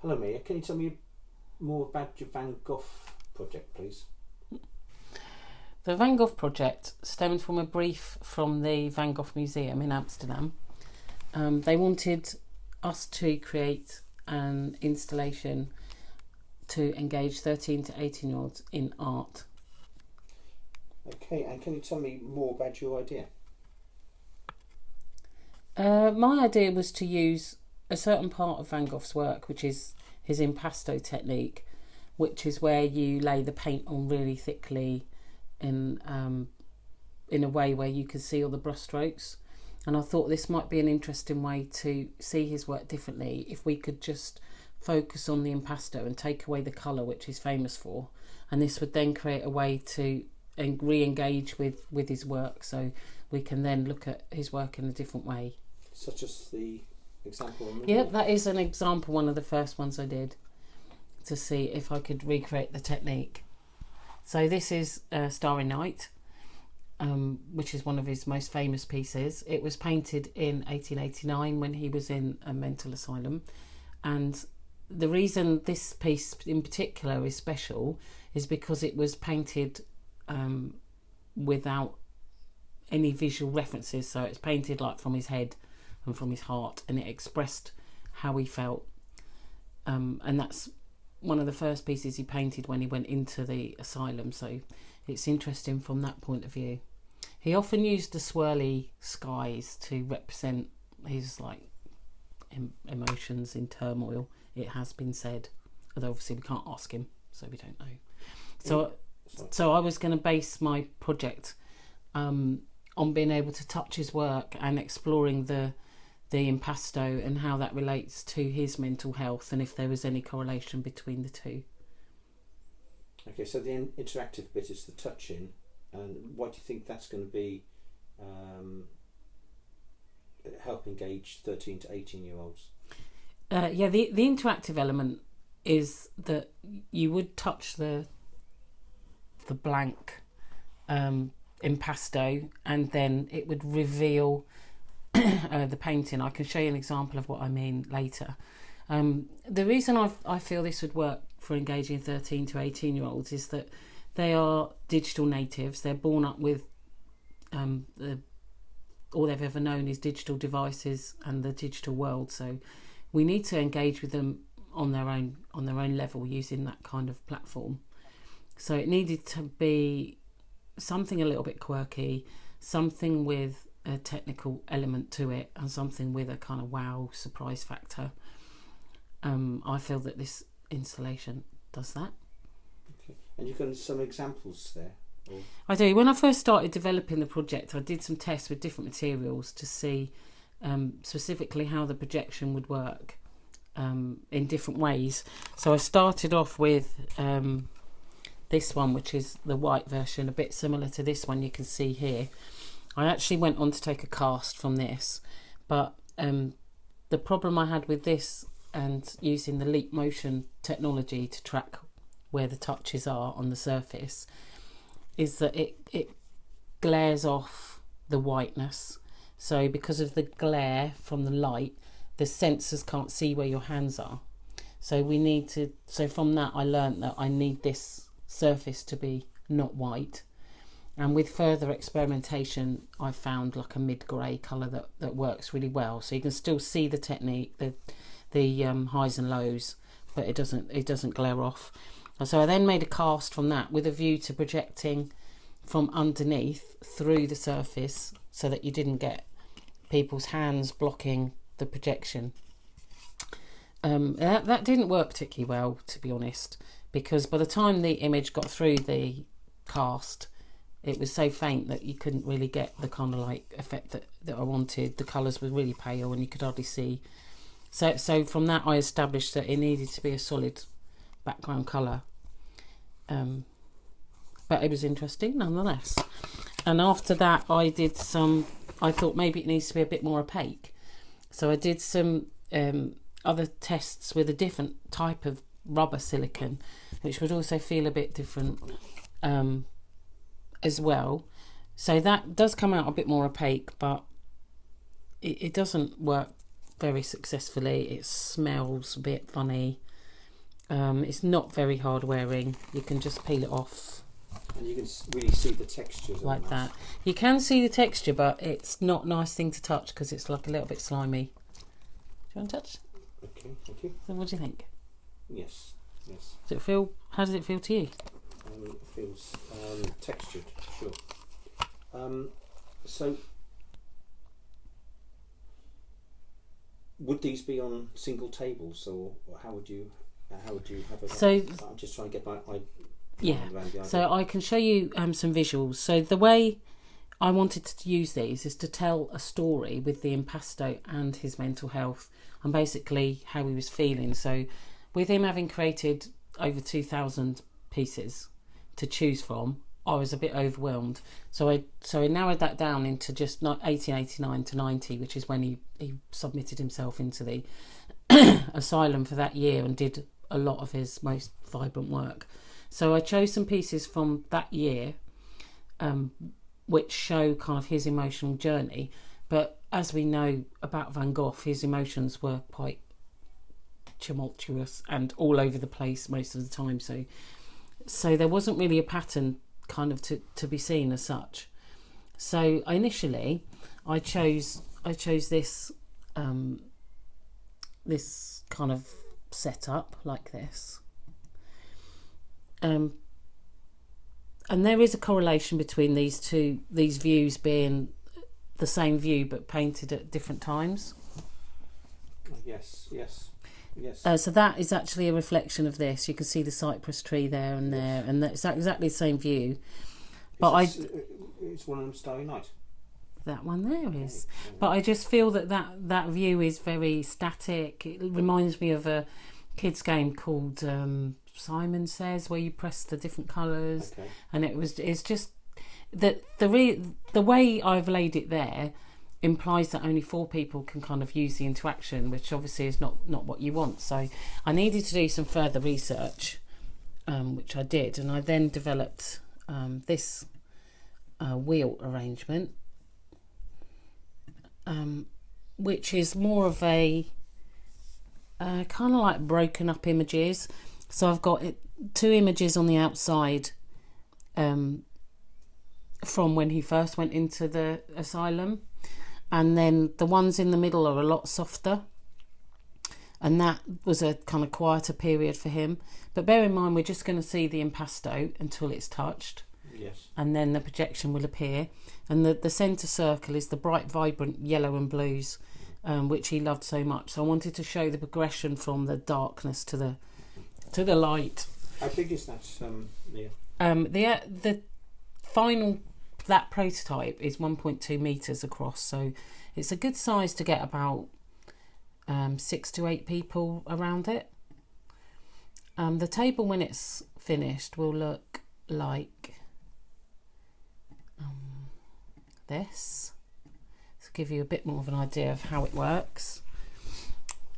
Hello, Mia. Can you tell me more about your Van Gogh project, please? The Van Gogh project stemmed from a brief from the Van Gogh Museum in Amsterdam. They wanted us to create an installation to engage 13 to 18-year-olds in art. Okay, and can you tell me more about your idea? My idea was to use a certain part of Van Gogh's work, which is his impasto technique, which is where you lay the paint on really thickly in a way where you can see all the brushstrokes. And I thought this might be an interesting way to see his work differently if we could just focus on the impasto and take away the colour, which he's famous for, and this would then create a way to re-engage with his work, so we can then look at his work in a different way. Such as the example? Yeah, that is an example, one of the first ones I did, to see if I could recreate the technique. So this is Starry Night, which is one of his most famous pieces. It was painted in 1889 when he was in a mental asylum, and the reason this piece in particular is special is because it was painted without any visual references, so it's painted like from his head and from his heart, and it expressed how he felt, and that's one of the first pieces he painted when he went into the asylum, so it's interesting from that point of view. He often used the swirly skies to represent his emotions in turmoil, it has been said, although obviously we can't ask him, so we don't know. So I was going to base my project on being able to touch his work and exploring the impasto and how that relates to his mental health, and if there was any correlation between the two. Okay, so the interactive bit is the touching, and what do you think that's going to be help engage 13 to 18-year-olds? Yeah, the interactive element is that you would touch the blank impasto, and then it would reveal the painting. I can show you an example of what I mean later. The reason I feel this would work for engaging 13 to 18-year-olds is that they are digital natives. They're born up with all they've ever known is digital devices and the digital world, so we need to engage with them on their own level using that kind of platform. So it needed to be something a little bit quirky, something with a technical element to it, and something with a kind of wow surprise factor. I feel that this installation does that. Okay. And you've got some examples there? Or? I do. When I first started developing the project, I did some tests with different materials to see specifically how the projection would work in different ways. So I started off with this one, which is the white version, a bit similar to this one you can see here. I actually went on to take a cast from this, but the problem I had with this and using the leap motion technology to track where the touches are on the surface is that it glares off the whiteness. So because of the glare from the light, the sensors can't see where your hands are. So from that I learned that I need this surface to be not white. And with further experimentation, I found like a mid-grey colour that works really well. So you can still see the technique, the highs and lows, but it doesn't glare off. And so I then made a cast from that with a view to projecting from underneath through the surface, so that you didn't get people's hands blocking the projection. That didn't work particularly well, to be honest, because by the time the image got through the cast, it was so faint that you couldn't really get the kind of like effect that I wanted. The colours were really pale and you could hardly see. So from that I established that it needed to be a solid background colour. But it was interesting nonetheless. And after that I thought maybe it needs to be a bit more opaque. So I did some other tests with a different type of rubber silicone, which would also feel a bit different as well. So that does come out a bit more opaque, but it doesn't work very successfully. It smells a bit funny. It's not very hard wearing. You can just peel it off. And you can really see the textures like that. You can see the texture, but it's not a nice thing to touch because it's like a little bit slimy. Do you want to touch? Okay, thank you. So what do you think? Yes, yes. Does it feel? How does it feel to you? It feels textured, sure. So, would these be on single tables, or how would you have it? So I'm just trying to get my yeah. So I can show you some visuals. So the way I wanted to use these is to tell a story with the impasto and his mental health and basically how he was feeling. So with him having created over 2,000 pieces to choose from, I was a bit overwhelmed. So I narrowed that down into just 1889 to 90, which is when he submitted himself into the asylum for that year and did a lot of his most vibrant work. So I chose some pieces from that year which show kind of his emotional journey. But as we know about Van Gogh, his emotions were quite tumultuous and all over the place most of the time. So there wasn't really a pattern kind of to be seen as such. So initially I chose this this kind of setup like this. And there is a correlation between these views being the same view but painted at different times. Yes. So that is actually a reflection of this. You can see the cypress tree there and there, and that's exactly the same view. But it's one of them Starry Night. That one there is. But I just feel that view is very static. It reminds me of a kids' game called Simon Says, where you press the different colours, and it's just that the way I've laid it there implies that only 4 people can kind of use the interaction, which obviously is not what you want. So I needed to do some further research, which I did, and I then developed this wheel arrangement, which is more of a kind of like broken up images. So I've got 2 images on the outside from when he first went into the asylum, and then the ones in the middle are a lot softer, and that was a kind of quieter period for him. But bear in mind, we're just going to see the impasto until it's touched. Yes. And then the projection will appear, and the centre circle is the bright vibrant yellow and blues, which he loved so much. So I wanted to show the progression from the darkness to the light. How big is that, Leah? The final, that prototype is 1.2 metres across, so it's a good size to get about 6 to 8 people around it. The table, when it's finished, will look like this. To give you a bit more of an idea of how it works.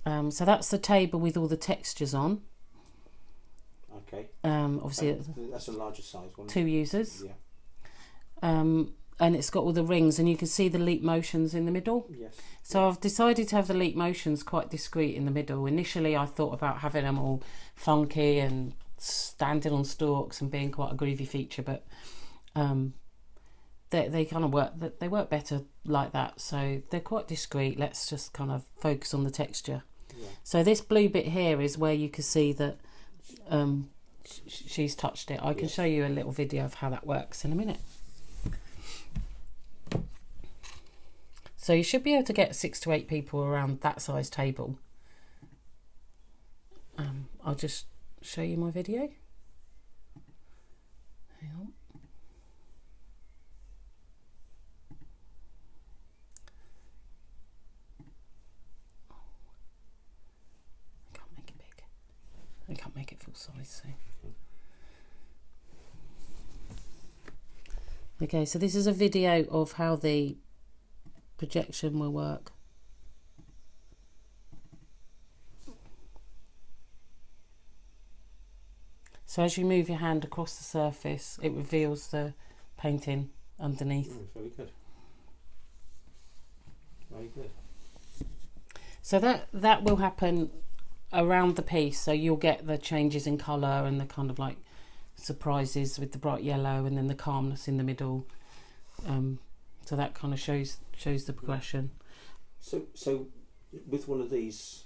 So that's the table with all the textures on. Okay. Obviously, that's a larger size one. 2 users. Yeah. And it's got all the rings, and you can see the leap motions in the middle. Yes. So I've decided to have the leap motions quite discreet in the middle. Initially, I thought about having them all funky and standing on stalks and being quite a groovy feature, but they kind of work. They work better like that. So they're quite discreet. Let's just kind of focus on the texture. Yeah. So this blue bit here is where you can see that she's touched it. I can show you a little video of how that works in a minute. So you should be able to get 6 to 8 people around that size table. I'll just show you my video. Hang on. I can't make it big. I can't make it full size. So. Okay, so this is a video of how the projection will work. So as you move your hand across the surface, it reveals the painting underneath. Very good. Very good. So that will happen around the piece, so you'll get the changes in colour and the kind of like surprises with the bright yellow and then the calmness in the middle. So that kind of shows the progression. So with one of these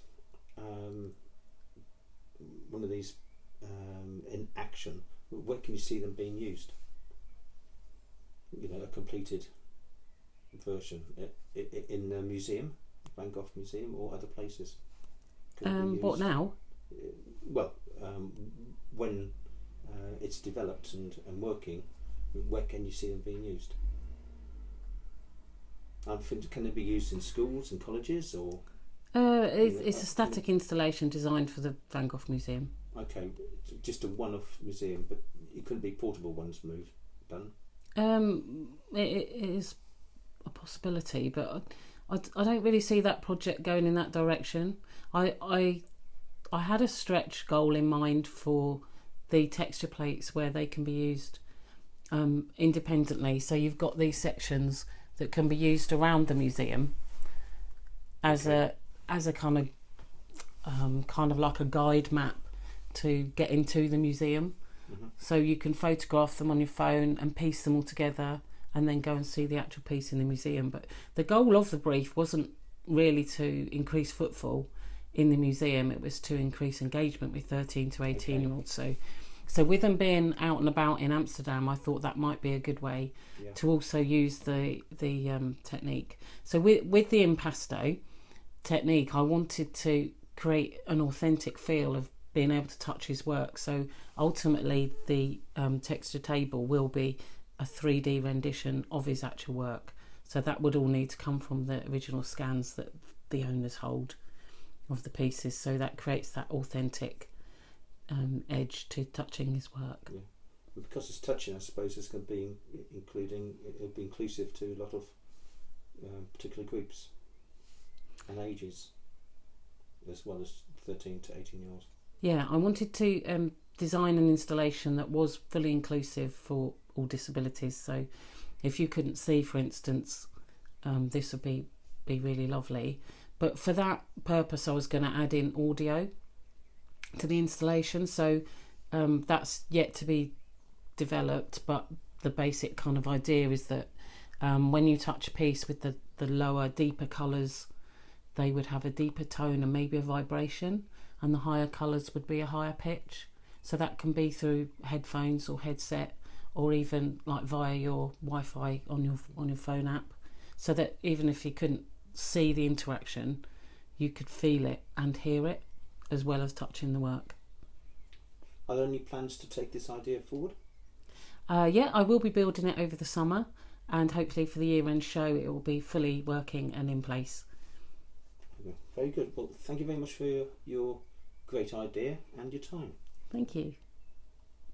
in action, where can you see them being used? You know, a completed version in a museum, Van Gogh Museum, or other places. What now? Well, when it's developed and working, where can you see them being used? Can they be used in schools and colleges, or? It's a static installation designed for the Van Gogh Museum. Okay, just a one-off museum, but it couldn't be portable ones done. It is a possibility, but I don't really see that project going in that direction. I had a stretch goal in mind for the texture plates where they can be used independently. So you've got these sections that can be used around the museum as a kind of like a guide map to get into the museum. Mm-hmm. So you can photograph them on your phone and piece them all together and then go and see the actual piece in the museum. But the goal of the brief wasn't really to increase footfall in the museum, it was to increase engagement with 13 to 18 year olds. So with them being out and about in Amsterdam, I thought that might be a good way to also use the technique. So with the impasto technique, I wanted to create an authentic feel of being able to touch his work. So ultimately the texture table will be a 3D rendition of his actual work. So that would all need to come from the original scans that the owners hold of the pieces. So that creates that authentic edge to touching his work. Yeah. Because it's touching, I suppose it's going to be it'll be inclusive to a lot of particular groups and ages, as well as 13 to 18 year olds. Yeah, I wanted to design an installation that was fully inclusive for all disabilities. So if you couldn't see, for instance, this would be really lovely. But for that purpose, I was going to add in audio to the installation. So that's yet to be developed, but the basic kind of idea is that when you touch a piece with the lower, deeper colours, they would have a deeper tone and maybe a vibration, and the higher colours would be a higher pitch. So that can be through headphones or headset, or even like via your Wi-Fi on your phone app, so that even if you couldn't see the interaction, you could feel it and hear it as well as touching the work. Are there any plans to take this idea forward? Yeah, I will be building it over the summer, and hopefully for the year-end show it will be fully working and in place. Very good. Well, thank you very much for your great idea and your time. Thank you.